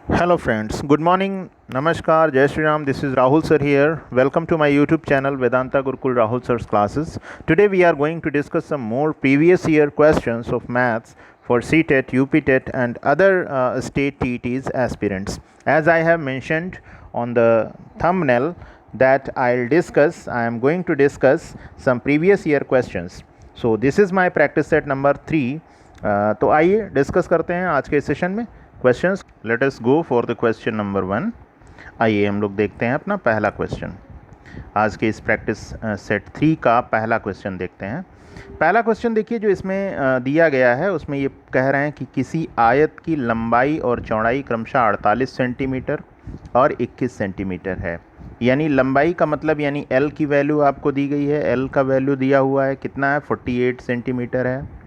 Hello friends, good morning, Namaskar, Jai Shri Ram, this is Rahul sir here. Welcome to my YouTube channel Vedanta Gurukul Rahul sir's classes. Today we are going to discuss some more previous year questions of maths for CTET, UPTET and other state TETs aspirants. As I have mentioned on the thumbnail that I am going to discuss some previous year questions. So this is my practice set number 3. तो आइए discuss करते हैं आज के session में questions. Let us go for the question number 1. आइए हम लोग देखते हैं अपना पहला क्वेश्चन. आज के इस प्रैक्टिस सेट 3 का पहला क्वेश्चन देखते हैं. पहला क्वेश्चन देखिए जो इसमें दिया गया है उसमें ये कह रहे हैं कि किसी आयत की लंबाई और चौड़ाई क्रमशः 48 सेंटीमीटर और 21 सेंटीमीटर है. यानी लंबाई का मतलब यानी एल की वैल्यू आपको दी गई है. एल का वैल्यू दिया हुआ है कितना है 48 सेंटीमीटर है.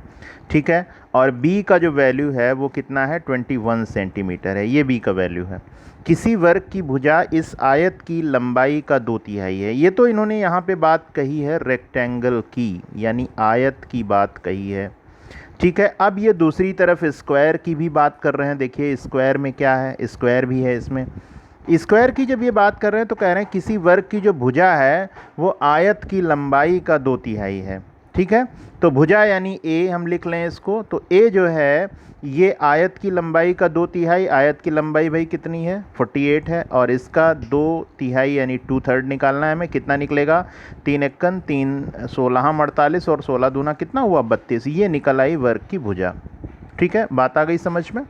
ठीक है. और b का जो वैल्यू है वो कितना है 21 सेंटीमीटर है. ये b का वैल्यू है. किसी वर्ग की भुजा इस आयत की लंबाई का 2/3 है. ये तो इन्होंने यहाँ पे बात कही है रेक्टेंगल की यानी आयत की बात कही है. ठीक है. अब ये दूसरी तरफ स्क्वायर की भी बात कर रहे हैं. देखिए स्क्वायर में क्या है, स्क्वायर भी है इसमें. स्क्वायर की जब ये बात कर रहे हैं तो कह रहे हैं किसी वर्ग की जो भुजा है वो आयत की लंबाई का 2/3 है. ठीक है. तो भुजा यानी ए हम लिख लें इसको. तो ए जो है ये आयत की लंबाई का 2/3. आयत की लंबाई भाई कितनी है 48 है और इसका 2/3 यानी 2/3 निकालना है हमें. कितना निकलेगा 3 एकन 3 16 48 और 16 दूना कितना हुआ 32. ये निकल आई वर्ग की भुजा. ठीक है. बात आ गई समझ में.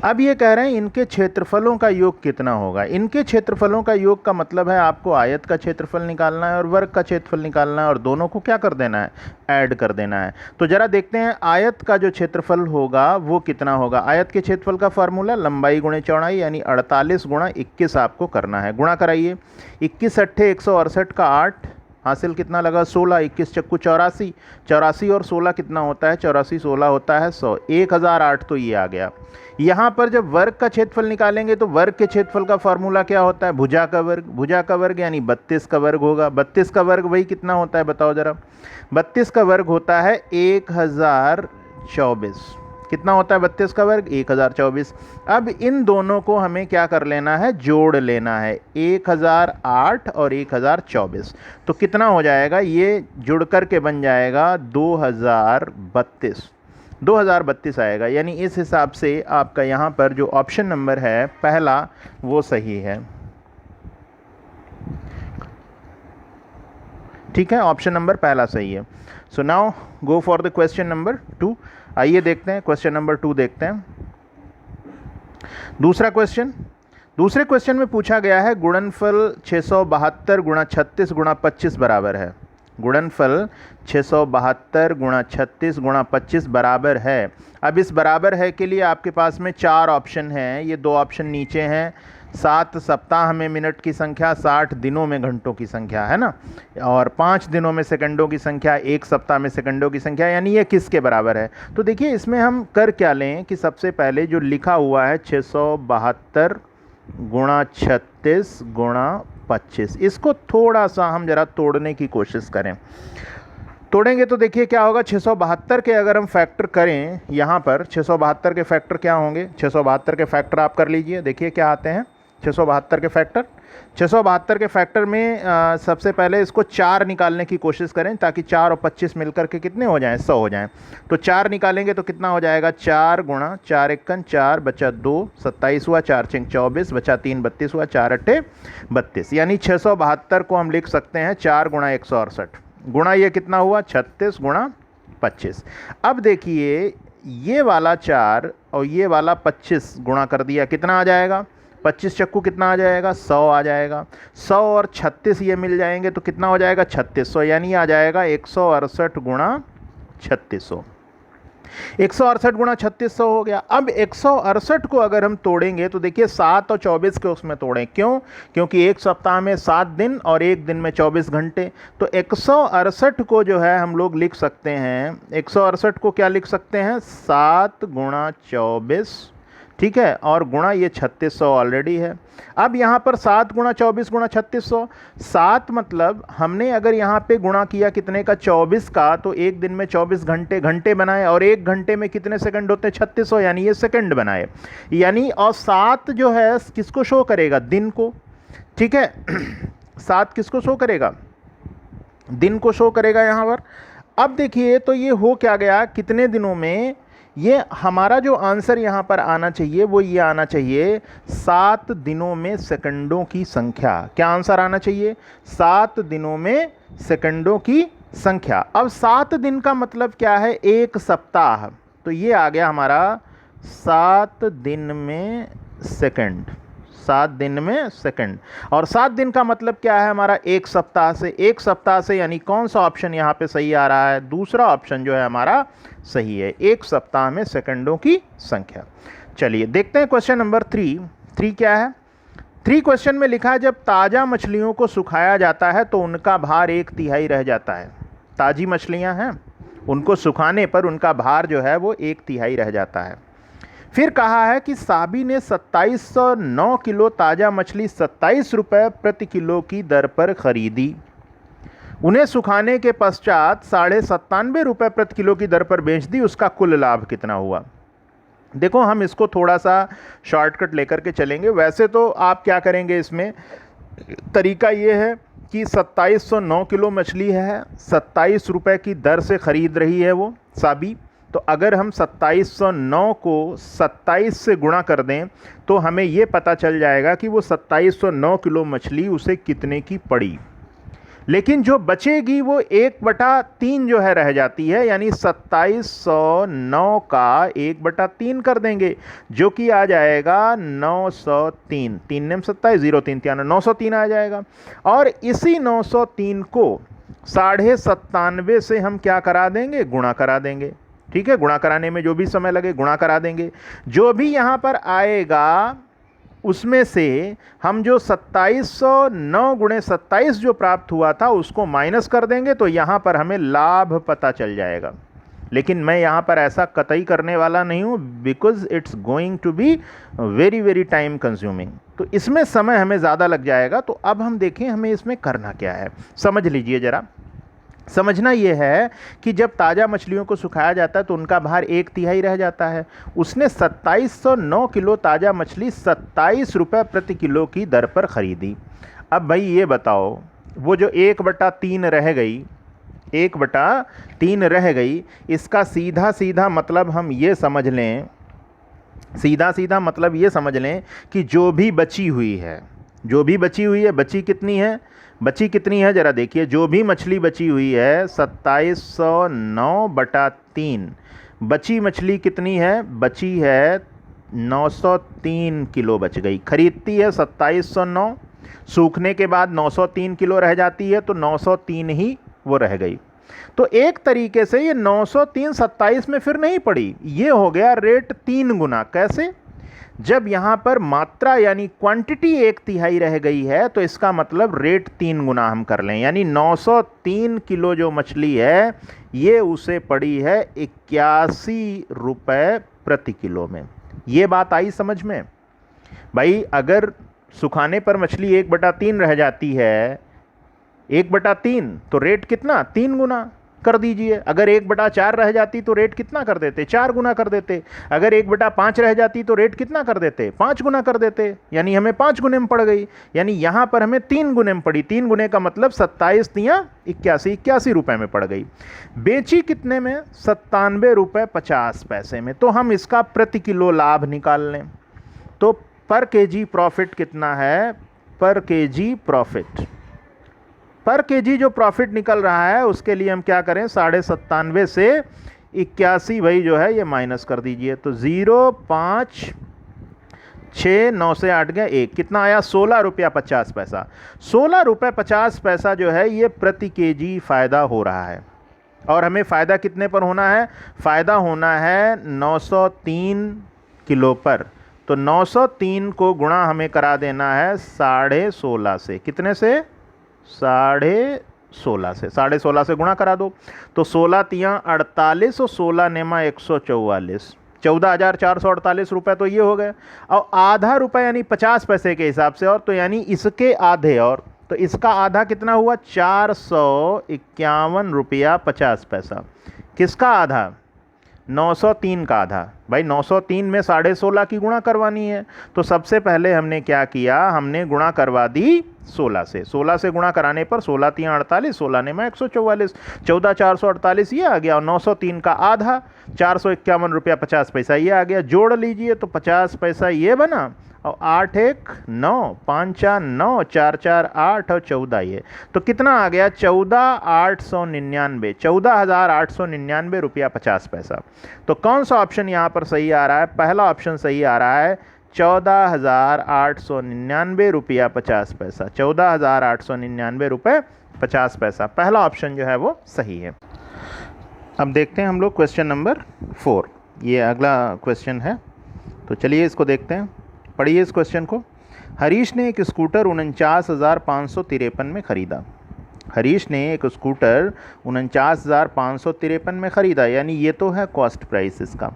अब ये कह रहे हैं इनके क्षेत्रफलों का योग कितना होगा. इनके क्षेत्रफलों का योग का मतलब है आपको आयत का क्षेत्रफल निकालना है और वर्ग का क्षेत्रफल निकालना है और दोनों को क्या कर देना है ऐड कर देना है. तो जरा देखते हैं आयत का जो क्षेत्रफल होगा वो कितना होगा. आयत के क्षेत्रफल का फार्मूला लंबाई गुणे चौड़ाई यानी 48 गुणा 21 आपको करना है. गुणा कराइए. 21 अट्ठे 168 का 8 हासिल कितना लगा 16. 21 चक्कू 84. 84 और 16 कितना होता है 84 16 होता है 100. 1008 तो ये आ गया. यहाँ पर जब वर्ग का क्षेत्रफल निकालेंगे तो वर्ग के क्षेत्रफल का फार्मूला क्या होता है भुजा का वर्ग. भुजा का वर्ग यानी 32 का वर्ग होगा. 32 का वर्ग वही कितना होता है बताओ जरा. 32 का वर्ग होता है 1024. कितना होता है 32 का वर्ग 1024. अब इन दोनों को हमें क्या कर लेना है जोड़ लेना है 1008 और 1024. तो कितना हो जाएगा ये जुड़ करके बन जाएगा 2032. 2032 आएगा. यानी इस हिसाब से आपका यहाँ पर जो ऑप्शन नंबर है पहला वो सही है. ठीक है. ऑप्शन नंबर पहला सही है. So now go for the question number 2. आइए देखते हैं क्वेश्चन नंबर 2 देखते हैं. दूसरा क्वेश्चन. दूसरे क्वेश्चन में पूछा गया है गुणनफल 672 गुणा 36 गुणा 25 बराबर है. गुणनफल 672 गुणा 36 गुणा 25 बराबर है. अब इस बराबर है के लिए आपके पास में 4 ऑप्शन हैं. ये 2 ऑप्शन नीचे हैं. 7 सप्ताह में मिनट की संख्या, 60 दिनों में घंटों की संख्या है ना, और 5 दिनों में सेकंडों की संख्या, 1 सप्ताह में सेकंडों की संख्या. यानी ये किसके बराबर है. तो देखिए इसमें हम कर क्या लें कि सबसे पहले जो लिखा हुआ है 672 गुणा 36 गुणा 25 इसको थोड़ा सा हम जरा तोड़ने की कोशिश करें. तोड़ेंगे तो देखिए क्या होगा 672 के अगर हम फैक्टर करें यहाँ पर 672 के फैक्टर क्या होंगे. 672 के फैक्टर आप कर लीजिए. देखिए क्या आते हैं 672 के फैक्टर. 672 के फैक्टर में सबसे पहले इसको 4 निकालने की कोशिश करें ताकि 4 और 25 मिलकर के कितने हो जाएं 100 हो जाएं. तो 4 निकालेंगे तो कितना हो जाएगा 4 गुणा 4 एकन 4 बचा 2 27 हुआ 4 छिंग 24 बचा 3 32 हुआ 4 अट्ठे 32. यानी 672 को हम लिख सकते हैं 4 गुणा 168 गुणा ये कितना हुआ 36 गुणा 25. अब देखिए ये वाला 4 और ये वाला 25 गुणा कर दिया कितना आ जाएगा 25 चक्कू कितना आ जाएगा 100 आ जाएगा. 100 और 36 ये मिल जाएंगे तो कितना हो जाएगा 3600. यानी आ जाएगा 168 गुणा 3600. 168 गुणा 3600 हो गया. अब 168 को अगर हम तोड़ेंगे तो देखिए 7 और 24 के उसमें तोड़ें. क्यों. क्योंकि एक सप्ताह में 7 दिन और एक दिन में 24 घंटे. तो 168 को जो है हम लोग लिख सकते हैं 168 को क्या लिख सकते हैं 7 गुणा 24 ठीक है, और गुणा ये 3600 ऑलरेडी है। अब यहाँ पर 7 गुणा 24 गुणा 3600, 7 मतलब हमने अगर यहाँ पे गुणा किया कितने का, 24 का, तो एक दिन में 24 घंटे घंटे बनाए, और एक घंटे में कितने सेकंड होते हैं, 3600, यानी ये सेकंड बनाए, यानी, और 7 जो है किसको शो करेगा, दिन को, ठीक है। 7 किसको शो करेगा, दिन को शो करेगा यहाँ पर। अब देखिए तो ये हो क्या गया, कितने दिनों में, ये हमारा जो आंसर यहाँ पर आना चाहिए वो ये आना चाहिए 7 दिनों में सेकंडों की संख्या। क्या आंसर आना चाहिए, 7 दिनों में सेकंडों की संख्या। अब 7 दिन का मतलब क्या है, एक सप्ताह, तो ये आ गया हमारा 7 दिन में सेकंड, 7 दिन में सेकंड। और 7 दिन का मतलब क्या है हमारा, एक सप्ताह से, एक सप्ताह से, यानी कौन सा ऑप्शन यहाँ पे सही आ रहा है, दूसरा ऑप्शन जो है हमारा सही है, एक सप्ताह में सेकंडों की संख्या। चलिए देखते हैं क्वेश्चन नंबर 3 क्या है। 3 क्वेश्चन में लिखा है, जब ताज़ा मछलियों को सुखाया जाता है तो उनका भार 1/3 रह जाता है। ताज़ी मछलियाँ हैं, उनको सुखाने पर उनका भार जो है वो 1/3 रह जाता है। फिर कहा है कि साबी ने 2709 किलो ताज़ा मछली 27 रुपये प्रति किलो की दर पर खरीदी। उन्हें सुखाने के पश्चात 97.5 रुपये प्रति किलो की दर पर बेच दी, उसका कुल लाभ कितना हुआ। देखो हम इसको थोड़ा सा शॉर्टकट लेकर के चलेंगे। वैसे तो आप क्या करेंगे, इसमें तरीका ये है कि 2709 किलो मछली है, 27 रुपये की दर से ख़रीद रही है वो साबी, तो अगर हम 2709 को 27 से गुणा कर दें तो हमें ये पता चल जाएगा कि वो 2709 किलो मछली उसे कितने की पड़ी। लेकिन जो बचेगी वो 1/3 जो है रह जाती है, यानी 2709 का 1/3 कर देंगे, जो कि आ जाएगा 903, 3 नेम 27, 0 3 3 903 आ जाएगा। और इसी 903 को 97.5 से हम क्या करा देंगे, गुणा करा देंगे, ठीक है। गुणा कराने में जो भी समय लगे गुणा करा देंगे। जो भी यहाँ पर आएगा उसमें से हम जो 2709 गुणे 27 जो प्राप्त हुआ था उसको माइनस कर देंगे, तो यहाँ पर हमें लाभ पता चल जाएगा। लेकिन मैं यहाँ पर ऐसा कतई करने वाला नहीं हूँ, because it's going to be very very time consuming, तो इसमें समय हमें ज़्यादा लग जाएगा। तो अब हम देखें हमें इसमें करना क्या है, समझ लीजिए ज़रा। समझना ये है कि जब ताज़ा मछलियों को सुखाया जाता है तो उनका भार 1/3 रह जाता है। उसने 2709 किलो ताज़ा मछली 27 रुपये प्रति किलो की दर पर ख़रीदी। अब भाई ये बताओ, वो जो 1/3 रह गई, 1/3 रह गई, इसका सीधा सीधा मतलब हम ये समझ लें, सीधा सीधा मतलब ये समझ लें कि जो भी बची हुई है, जो भी बची हुई है, बची कितनी है, बची कितनी है ज़रा देखिए। जो भी मछली बची हुई है 2709/3, बची मछली कितनी है, बची है 903 किलो बच गई। खरीदती है 2709, सूखने के बाद 903 किलो रह जाती है, तो 903 ही वो रह गई। तो एक तरीके से ये 903 27 में फिर नहीं पड़ी, ये हो गया रेट 3 गुना। कैसे, जब यहाँ पर मात्रा यानी क्वांटिटी 1/3 रह गई है तो इसका मतलब रेट 3 गुना हम कर लें, यानी 903 किलो जो मछली है ये उसे पड़ी है 81 रुपये प्रति किलो में। ये बात आई समझ में भाई। अगर सुखाने पर मछली 1/3 रह जाती है, 1/3 तो रेट कितना, 3 गुना कर दीजिए। अगर 1/4 रह जाती तो रेट कितना कर देते, 4 गुना कर देते। अगर 1/5 रह जाती तो रेट कितना कर देते, 5 गुना कर देते, यानी हमें 5 गुने में पड़ गई। यानी यहाँ पर हमें 3 गुने में पड़ी। 3 गुने का मतलब 27 तियाँ 81 रुपये में पड़ गई। बेची कितने में, 97 रुपये 50 पैसे में। तो हम इसका प्रति किलो लाभ निकाल लें, तो पर केजी प्रॉफिट कितना है, पर केजी प्रॉफिट, पर केजी जो प्रॉफिट निकल रहा है उसके लिए हम क्या करें, 97.5 से 81 भाई जो है ये माइनस कर दीजिए, तो 0.5 6 9 से 8 गया 1, कितना आया, 16 रुपया 50 पैसा। 16 रुपये 50 पैसा जो है ये प्रति केजी फ़ायदा हो रहा है। और हमें फ़ायदा कितने पर होना है, फ़ायदा होना है 903 किलो पर। तो 903 को गुणा हमें करा देना है 16.5 से, कितने से, 16.5 से, 16.5 से गुणा करा दो, तो 16 तियाँ 48 और 16 नेमा 144, 14,448 रुपये तो ये हो गए। और आधा रुपये यानी 50 पैसे के हिसाब से, और तो यानी इसके आधे, और तो इसका आधा कितना हुआ 451 रुपया 50 पैसा। किसका आधा? 903 का आधा। भाई 903 में 16.5 की गुणा करवानी है, तो सबसे पहले हमने क्या किया, हमने गुणा करवा दी 16 से। 16 से गुणा कराने पर 16 3 48, 16 ने में 144, 14,448 ये आ गया, और 903 का आधा 451 रुपया 50 पैसा ये आ गया। जोड़ लीजिए तो 50 पैसा ये बना, और 8 1 9, 5 4 9, 4 4 8 और 14 ये, तो कितना आ गया 14,899, 14,899 रुपया 50 पैसा। तो कौन सा ऑप्शन यहाँ पर सही आ रहा है? पहला ऑप्शन सही आ रहा है, 14,899 रुपया 50 पैसा। 14,899 रुपये 50 पैसा, पहला ऑप्शन जो है वो सही है। अब देखते हैं हम लोग क्वेश्चन नंबर 4, ये अगला क्वेश्चन है, तो चलिए इसको देखते हैं। पढ़िए इस क्वेश्चन को। हरीश ने एक स्कूटर 49,553 में ख़रीदा। हरीश ने एक स्कूटर 49,553 में ख़रीदा, यानी ये तो है कॉस्ट प्राइस इसका।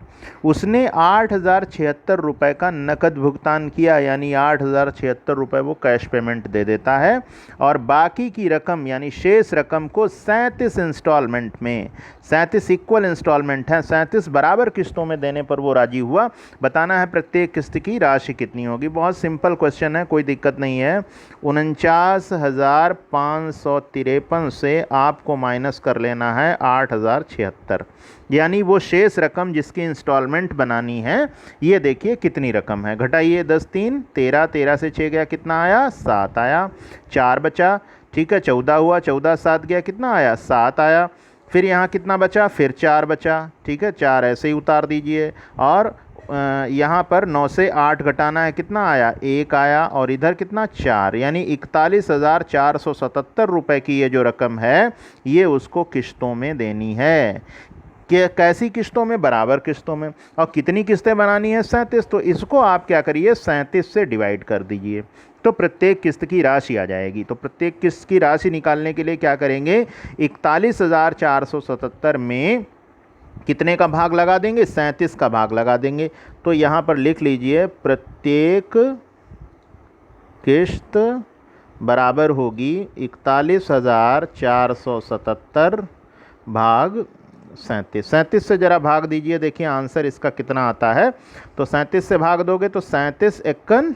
उसने 8,076 रुपये का नकद भुगतान किया, यानी 8,076 रुपये वो कैश पेमेंट दे देता है, और बाकी की रकम यानी शेष रकम को 37 इंस्टॉलमेंट में, 37 इक्वल इंस्टॉलमेंट हैं, 37 बराबर किस्तों में देने पर वो राजी हुआ। बताना है प्रत्येक किस्त की राशि कितनी होगी। बहुत सिंपल क्वेश्चन है, कोई दिक्कत नहीं है। 49,553 से आपको माइनस कर लेना है 8,076, यानी वो शेष रकम जिसकी इंस्टॉलमेंट बनानी है, ये देखिए कितनी रकम है। घटाइए 10 3 13, 13 से 6 गया, कितना आया 7 आया, 4 बचा, ठीक है 14 हुआ, 14 7 गया, कितना आया 7 आया। फिर यहाँ कितना बचा, फिर 4 बचा, ठीक है 4 ऐसे ही उतार दीजिए, और यहाँ पर 9 से 8 घटाना है, कितना आया 1 आया, और इधर कितना 4, यानी 41,477 रुपये की ये जो रकम है, ये उसको किस्तों में देनी है। कि कैसी किस्तों में? बराबर किस्तों में। और कितनी किस्तें बनानी है? 37। तो इसको आप क्या करिए 37 से डिवाइड कर दीजिए, तो प्रत्येक किस्त की राशि आ जाएगी। तो प्रत्येक किस्त की राशि निकालने के लिए क्या करेंगे, 41,477 में कितने का भाग लगा देंगे? 37 का भाग लगा देंगे। तो यहाँ पर लिख लीजिए प्रत्येक किस्त बराबर होगी 41,477 भाग 37। 37 से ज़रा भाग दीजिए, देखिए आंसर इसका कितना आता है। तो 37 से भाग दोगे तो 37 एकन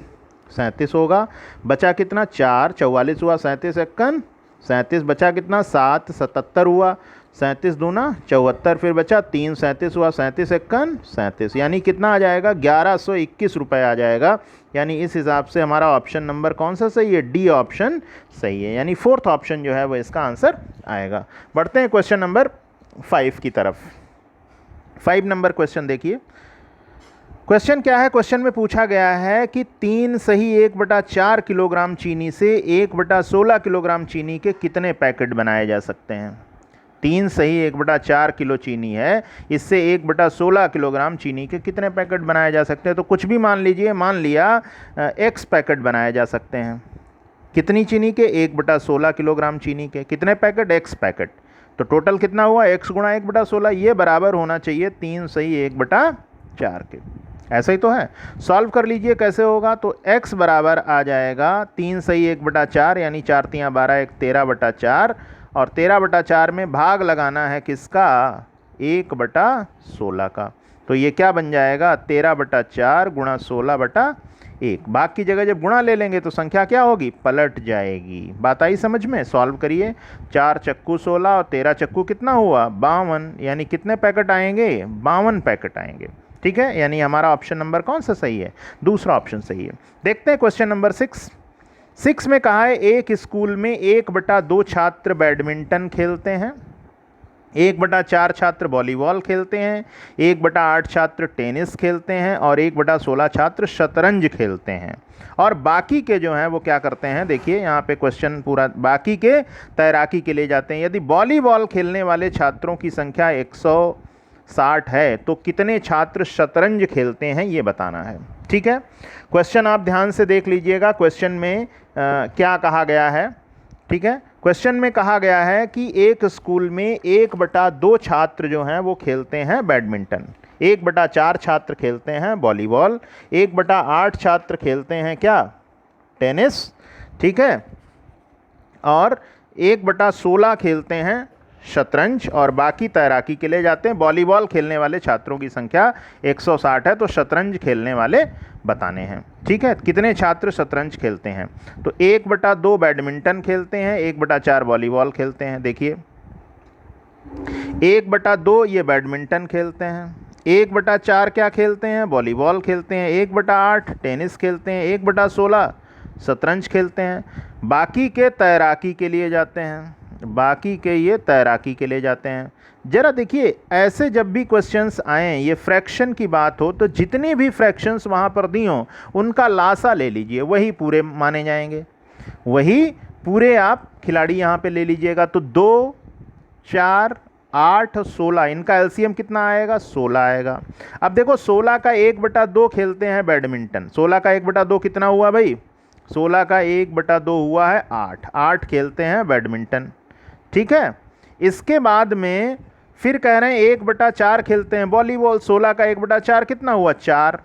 37 होगा, बचा कितना 4, 44 हुआ, 37 एकन 37, बचा कितना 7, 77 हुआ, 37 दूना 74, फिर बचा 3, 37 हुआ, 37 एकन 37, यानी कितना आ जाएगा 1121 रुपये आ जाएगा। यानी इस हिसाब से हमारा ऑप्शन नंबर कौन सा सही है? डी ऑप्शन सही है, यानी फोर्थ ऑप्शन जो है वो इसका आंसर आएगा। बढ़ते हैं क्वेश्चन नंबर 5 की तरफ। 5 नंबर क्वेश्चन देखिए। क्वेश्चन क्या है? क्वेश्चन में पूछा गया है कि 3 सही 1/4 किलोग्राम चीनी से 1/16 किलोग्राम चीनी के कितने पैकेट बनाए जा सकते हैं। 3 सही 1/4 किलो चीनी है, इससे 1/16 किलोग्राम चीनी के कितने पैकेट बनाए जा सकते हैं। तो कुछ भी मान लीजिए, मान लिया x पैकेट बनाए जा सकते हैं। कितनी चीनी के? 1/16 किलोग्राम चीनी के कितने पैकेट? x packet. तो टोटल कितना हुआ? x गुणा 1/16, ये बराबर होना चाहिए 3 सही 1/4 के। ऐसा ही तो है, सॉल्व कर लीजिए कैसे होगा। तो x बराबर आ जाएगा 3 सही 1/4, यानी 4 3 12, 1 13/4, और 13/4 में भाग लगाना है किसका? 1/16 का। तो ये क्या बन जाएगा? 13/4 गुणा 16/1। भाग की जगह जब गुणा ले लेंगे तो संख्या क्या होगी? पलट जाएगी। बात आई समझ में? सॉल्व करिए। 4 चक्कू 16 और 13 चक्कू कितना हुआ? 52, यानी कितने पैकेट आएंगे? 52 पैकेट आएंगे। ठीक है, यानी हमारा ऑप्शन नंबर कौन सा सही है? दूसरा ऑप्शन सही है। देखते हैं क्वेश्चन नंबर 6 में कहा है एक स्कूल में 1/2 छात्र बैडमिंटन खेलते हैं, 1/4 छात्र वॉलीबॉल खेलते हैं, 1/8 छात्र टेनिस खेलते हैं, और 1/16 छात्र शतरंज खेलते हैं। और बाकी के जो हैं वो क्या करते हैं? देखिए यहाँ पे क्वेश्चन पूरा, बाकी के तैराकी के लिए जाते हैं। यदि वॉलीबॉल खेलने वाले छात्रों की संख्या 160 है तो कितने छात्र शतरंज खेलते हैं, ये बताना है। ठीक है, क्वेश्चन आप ध्यान से देख लीजिएगा। क्वेश्चन में क्या कहा गया है? ठीक है, क्वेश्चन में कहा गया है कि एक स्कूल में 1/2 छात्र जो हैं वो खेलते हैं बैडमिंटन। 1/4 छात्र खेलते हैं वॉलीबॉल, 1/8 छात्र खेलते हैं क्या, टेनिस, ठीक है, और 1/16 खेलते हैं शतरंज, और बाकी तैराकी के लिए जाते हैं। वॉलीबॉल खेलने वाले छात्रों की संख्या 160 है, तो शतरंज खेलने वाले बताने हैं, ठीक है। कितने छात्र शतरंज खेलते हैं, तो 1/2 बैडमिंटन खेलते हैं, 1/4 वॉलीबॉल खेलते हैं। देखिए 1/2 ये बैडमिंटन खेलते हैं, 1/4 क्या खेलते हैं, वॉलीबॉल खेलते हैं, 1/8 टेनिस खेलते हैं, 1/16 शतरंज खेलते हैं। बाकी के तैराकी के लिए जाते हैं, बाकी के ये तैराकी के लिए जाते हैं। ज़रा देखिए, ऐसे जब भी क्वेश्चंस आएँ, ये फ्रैक्शन की बात हो, तो जितनी भी फ्रैक्शंस वहाँ पर दी हों उनका लासा ले लीजिए, वही पूरे माने जाएंगे, वही पूरे आप खिलाड़ी यहाँ पे ले लीजिएगा। तो 2, 4, 8, 16, इनका एलसीएम कितना आएगा, 16 आएगा। अब देखो 16 का 1/2 खेलते हैं बैडमिंटन, 16 का 1/2 कितना हुआ भाई, 16 का 1/2 हुआ है 8, 8 खेलते हैं बैडमिंटन, ठीक है। इसके बाद में फिर कह रहे हैं 1/4 खेलते हैं वॉलीबॉल, 16 का 1/4 कितना हुआ, 4,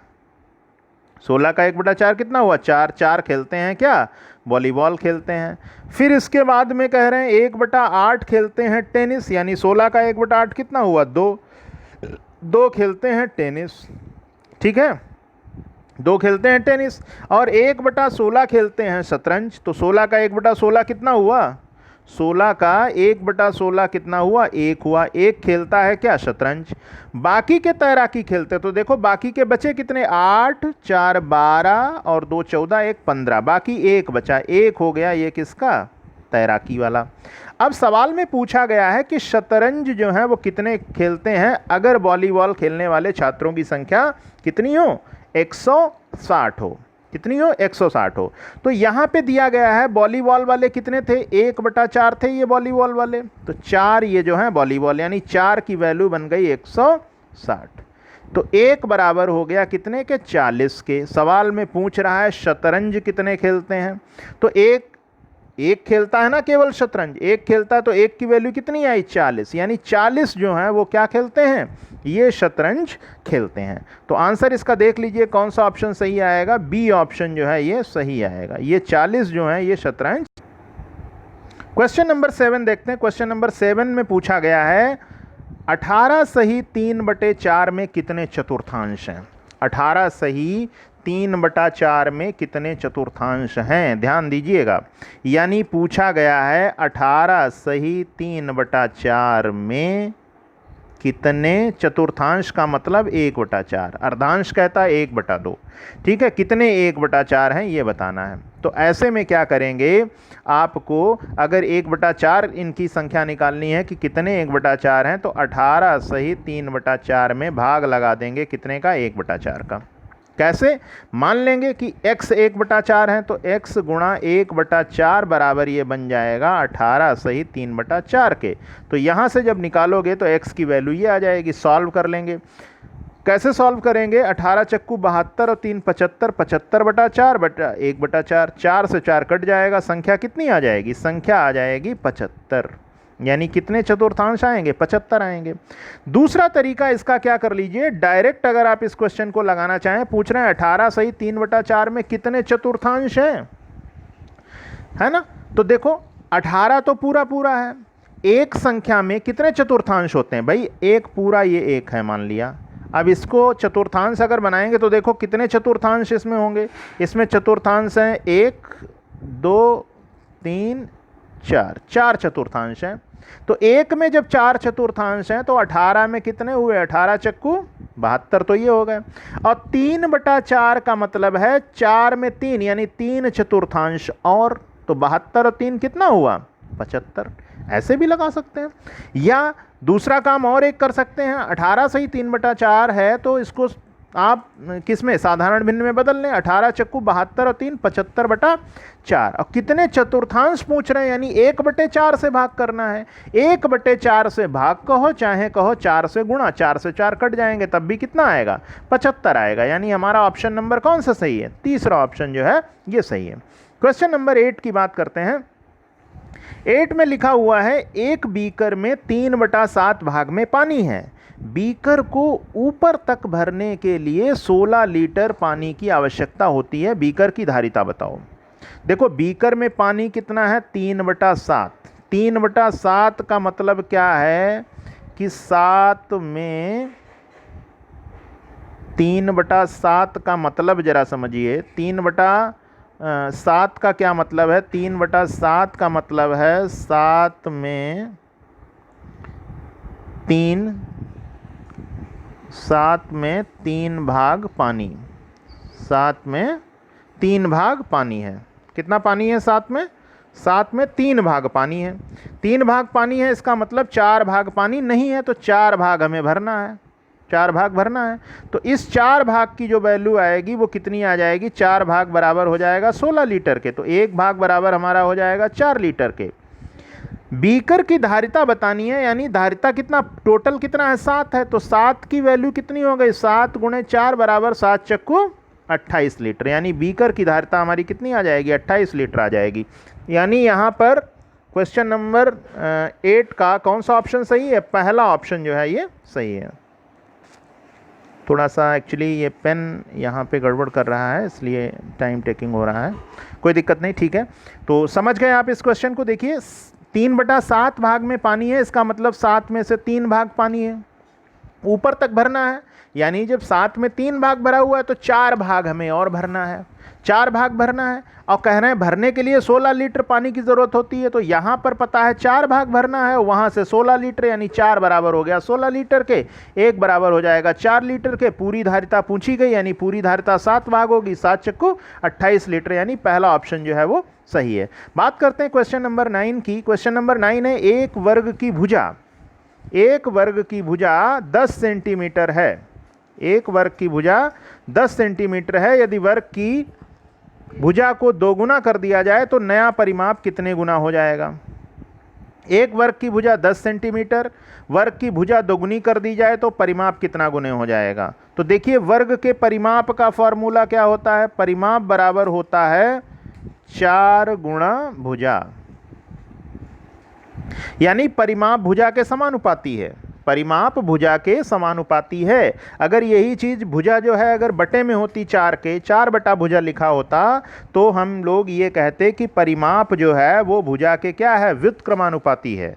16 का 1/4 कितना हुआ, 4, 4 खेलते हैं क्या, वॉलीबॉल खेलते हैं। फिर इसके बाद में कह रहे हैं 1/8 खेलते हैं टेनिस, यानी 16 का 1/8 कितना हुआ, 2, 2 खेलते हैं टेनिस, ठीक है, 2 खेलते हैं टेनिस। और 1/16 खेलते हैं शतरंज, तो 16 का 1/16 कितना हुआ, 16 का 1/16 कितना हुआ, 1 हुआ, 1 खेलता है क्या, शतरंज। बाकी के तैराकी खेलते, तो देखो बाकी के बचे कितने, 8, 4, 12 और 2, 14, 1, 15, बाकी 1 बचा, 1 हो गया ये किसका, तैराकी वाला। अब सवाल में पूछा गया है कि शतरंज जो है वो कितने खेलते हैं अगर वॉलीबॉल खेलने वाले छात्रों की संख्या कितनी हो, 160 हो, कितनी हो, 160 हो। तो यहाँ पे दिया गया है वॉलीबॉल वाले कितने थे, 1/4 थे ये वॉलीबॉल वाले, तो 4 ये जो है वॉलीबॉल, यानी 4 की वैल्यू बन गई 160। तो 1 बराबर हो गया कितने के, 40 के। सवाल में पूछ रहा है शतरंज कितने खेलते हैं, तो एक खेलता है ना केवल शतरंज, एक खेलता है, तो 1 की वैल्यू कितनी आई, 40, यानी 40 जो है वो क्या खेलते हैं, ये शतरंज खेलते हैं। तो आंसर इसका देख लीजिए कौन सा ऑप्शन सही आएगा, बी ऑप्शन जो है ये सही आएगा, ये 40 जो है ये शतरंज। क्वेश्चन नंबर 7 देखते हैं। क्वेश्चन नंबर 7 में पूछा गया है 18 सही 3/4 में कितने चतुर्थांश हैं, 18 सही 3/4 में कितने चतुर्थांश हैं, ध्यान दीजिएगा। यानी पूछा गया है 18 सही 3/4 में कितने चतुर्थांश, का मतलब 1/4, अर्धांश कहता है 1/2, ठीक है, कितने 1/4 हैं ये बताना है। तो ऐसे में क्या करेंगे, आपको अगर 1/4 इनकी संख्या निकालनी है कि कितने 1/4 हैं, तो 18 सही 3/4 में भाग लगा देंगे कितने का, 1/4 का। कैसे, मान लेंगे कि x 1/4 है, तो x गुणा 1/4 बराबर ये बन जाएगा 18 सही 3/4 के। तो यहाँ से जब निकालोगे तो x की वैल्यू ये आ जाएगी। सॉल्व कर लेंगे, कैसे सॉल्व करेंगे, 18 चक्कू 72 और 3 75, 75/4 बटा 1/4, 4 से 4 कट जाएगा, संख्या कितनी आ जाएगी, संख्या आ जाएगी 75, यानी कितने चतुर्थांश आएंगे, 75 आएंगे। दूसरा तरीका इसका क्या कर लीजिए, डायरेक्ट अगर आप इस क्वेश्चन को लगाना चाहें, पूछ रहे हैं 18 सही 3/4 में कितने चतुर्थांश हैं, है ना। तो देखो 18 तो पूरा पूरा है, एक संख्या में कितने चतुर्थांश होते हैं भाई, एक पूरा, ये एक है मान लिया। अब इसको चतुर्थांश अगर बनाएंगे तो देखो कितने चतुर्थांश इसमें होंगे, इसमें चतुर्थांश हैं 1, 2, 3, 4, 4 चतुर्थांश हैं। तो एक में जब 4 चतुर्थांश हैं तो 18 में कितने हुए, 18 चक्कू 72, तो ये हो गए। और 3/4 का मतलब है 4 में 3, यानी 3 चतुर्थांश, और तो 72 और 3 कितना हुआ, 75। ऐसे भी लगा सकते हैं, या दूसरा काम और एक कर सकते हैं, 18 सही 3/4 है तो इसको आप किस में, साधारण भिन्न में बदल लें, 18 चक्कू 72 और 3 75/4। और कितने चतुर्थांश पूछ रहे हैं, यानी 1/4 से भाग करना है। 1/4 से भाग कहो चाहे कहो 4 से गुणा, 4 से 4 कट जाएंगे, तब भी कितना आएगा, 75 आएगा। यानी हमारा ऑप्शन नंबर कौन सा सही है, तीसरा ऑप्शन जो है ये सही है। क्वेश्चन नंबर 8 की बात करते हैं। 8 में लिखा हुआ है एक बीकर में 3/7 भाग में पानी है। बीकर को ऊपर तक भरने के लिए 16 लीटर पानी की आवश्यकता होती है। बीकर की धारिता बताओ। देखो बीकर में पानी कितना है, 3/7। 3/7 का मतलब क्या है कि 7 में 3/7 का मतलब जरा समझिए। 3/7 का क्या मतलब है? 3/7 का मतलब है 7 में 3 भाग पानी। 7 में 3 भाग पानी है। कितना पानी है 7 में? 7 में 3 भाग पानी है। 3 भाग पानी है, इसका मतलब 4 भाग पानी नहीं है, तो 4 भाग हमें भरना है। 4 भाग भरना है, तो इस 4 भाग की जो वैल्यू आएगी वो कितनी आ जाएगी? 4 भाग बराबर हो जाएगा 16 लीटर के, तो 1 भाग बराबर हमारा हो जाएगा 4 लीटर के। बीकर की धारिता बतानी है, यानी धारिता कितना, टोटल कितना है? 7 है, तो 7 की वैल्यू कितनी हो गई? 7 × 4 बराबर 7 चक्कू 28 लीटर। यानी बीकर की धारिता हमारी कितनी आ जाएगी? 28 लीटर आ जाएगी। यानी यहाँ पर क्वेश्चन नंबर 8 का कौन सा ऑप्शन सही है? पहला ऑप्शन जो है ये सही है। थोड़ा सा एक्चुअली ये पेन यहाँ पे गड़बड़ कर रहा है, इसलिए टाइम टेकिंग हो रहा है। कोई दिक्कत नहीं, ठीक है। तो समझ गए आप इस क्वेश्चन को। देखिए 3/7 भाग में पानी है, इसका मतलब 7 में से 3 भाग पानी है, ऊपर तक भरना है। यानी जब 7 में 3 भाग भरा हुआ है तो 4 भाग हमें और भरना है। 4 भाग भरना है और कह रहे हैं भरने के लिए 16 लीटर पानी की ज़रूरत होती है। तो यहाँ पर पता है 4 भाग भरना है, वहाँ से 16 लीटर, यानी 4 बराबर हो गया 16 लीटर के, 1 बराबर हो जाएगा 4 लीटर के। पूरी धारिता पूछी गई, यानी पूरी धारिता 7 भाग होगी, 7 चक्कू 28 लीटर, यानी पहला ऑप्शन जो है वो सही है। बात करते हैं क्वेश्चन नंबर 9 की। क्वेश्चन नंबर 9 है एक वर्ग की भुजा 10 सेंटीमीटर है। एक वर्ग की भुजा 10 सेंटीमीटर है। यदि वर्ग की भुजा को 2 गुना कर दिया जाए तो नया परिमाप कितने गुना हो जाएगा? एक वर्ग की भुजा 10 सेंटीमीटर, वर्ग की भुजा 2 गुनी कर दी जाए तो परिमाप कितना गुने हो जाएगा? तो देखिए वर्ग के परिमाप का फॉर्मूला क्या होता है? परिमाप बराबर होता है 4 गुणा भुजा, यानी परिमाप भुजा के समानुपाती है। परिमाप भुजा के समानुपाती है। अगर यही चीज भुजा जो है अगर बटे में होती 4 के, 4 बटा भुजा लिखा होता, तो हम लोग ये कहते कि परिमाप जो है वो भुजा के क्या है? व्युत्क्रमानुपाती है।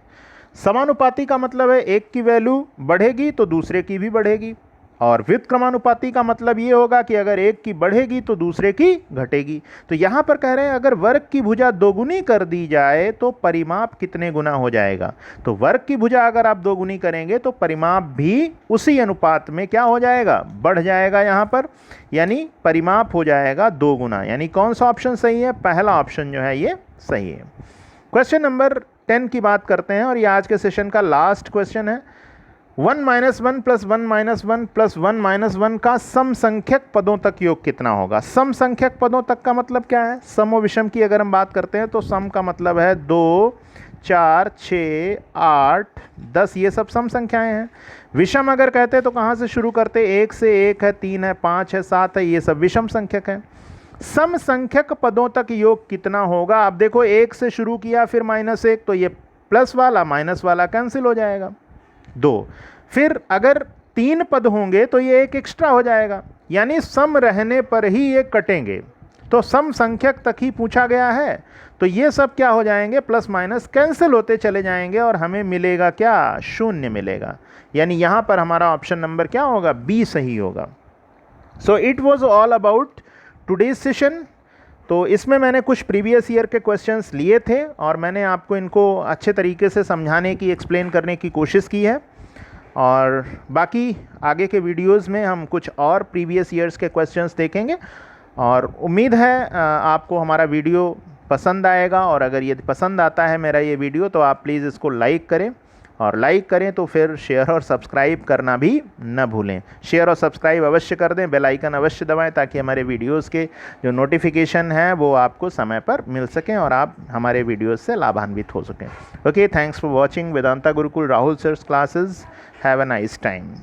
समानुपाती का मतलब है एक की वैल्यू बढ़ेगी तो दूसरे की भी बढ़ेगी, और व्युत्क्रमानुपाती का मतलब ये होगा कि अगर एक की बढ़ेगी तो दूसरे की घटेगी। तो यहाँ पर कह रहे हैं अगर वर्ग की भुजा 2 गुनी कर दी जाए तो परिमाप कितने गुना हो जाएगा? तो वर्ग की भुजा अगर आप 2 गुनी करेंगे तो परिमाप भी उसी अनुपात में क्या हो जाएगा? बढ़ जाएगा यहाँ पर, यानी परिमाप हो जाएगा 2 गुना। यानी कौन सा ऑप्शन सही है? पहला ऑप्शन जो है ये सही है। क्वेश्चन नंबर 10 की बात करते हैं, और ये आज के सेशन का लास्ट क्वेश्चन है। 1 - 1 + 1 - 1 + 1 - 1 का सम संख्यक पदों तक योग कितना होगा? सम संख्यक पदों तक का मतलब क्या है? सम और विषम की अगर हम बात करते हैं तो सम का मतलब है 2, 4, 6, 8, 10, ये सब सम संख्याएं हैं। विषम अगर कहते हैं तो कहाँ से शुरू करते? 1 से 1 है, 3 है, 5 है, 7 है, ये सब विषम संख्यक हैं। सम संख्यक पदों तक योग कितना होगा? आप देखो 1 से शुरू किया फिर -1, तो ये प्लस वाला माइनस वाला कैंसिल हो जाएगा 2। फिर अगर 3 पद होंगे तो ये एक एक्स्ट्रा हो जाएगा, यानी सम रहने पर ही ये कटेंगे। तो सम संख्यक तक ही पूछा गया है, तो ये सब क्या हो जाएंगे? प्लस माइनस कैंसिल होते चले जाएंगे और हमें मिलेगा क्या? 0 मिलेगा। यानी यहाँ पर हमारा ऑप्शन नंबर क्या होगा? बी सही होगा। So it was all about today's session. तो इसमें मैंने कुछ प्रीवियस ईयर के क्वेश्चंस लिए थे और मैंने आपको इनको अच्छे तरीके से समझाने की, एक्सप्लेन करने की कोशिश की है। और बाकी आगे के वीडियोस में हम कुछ और प्रीवियस ईयर्स के क्वेश्चंस देखेंगे, और उम्मीद है आपको हमारा वीडियो पसंद आएगा। और अगर ये पसंद आता है मेरा ये वीडियो तो आप प्लीज़ इसको लाइक करें, और लाइक करें तो फिर शेयर और सब्सक्राइब करना भी न भूलें। शेयर और सब्सक्राइब अवश्य कर दें, बेल आइकन अवश्य दबाएं, ताकि हमारे वीडियोस के जो नोटिफिकेशन है वो आपको समय पर मिल सकें और आप हमारे वीडियोस से लाभान्वित हो सकें। Okay, thanks for watching Vedanta Gurukul Rahul sir's classes. Have a nice time.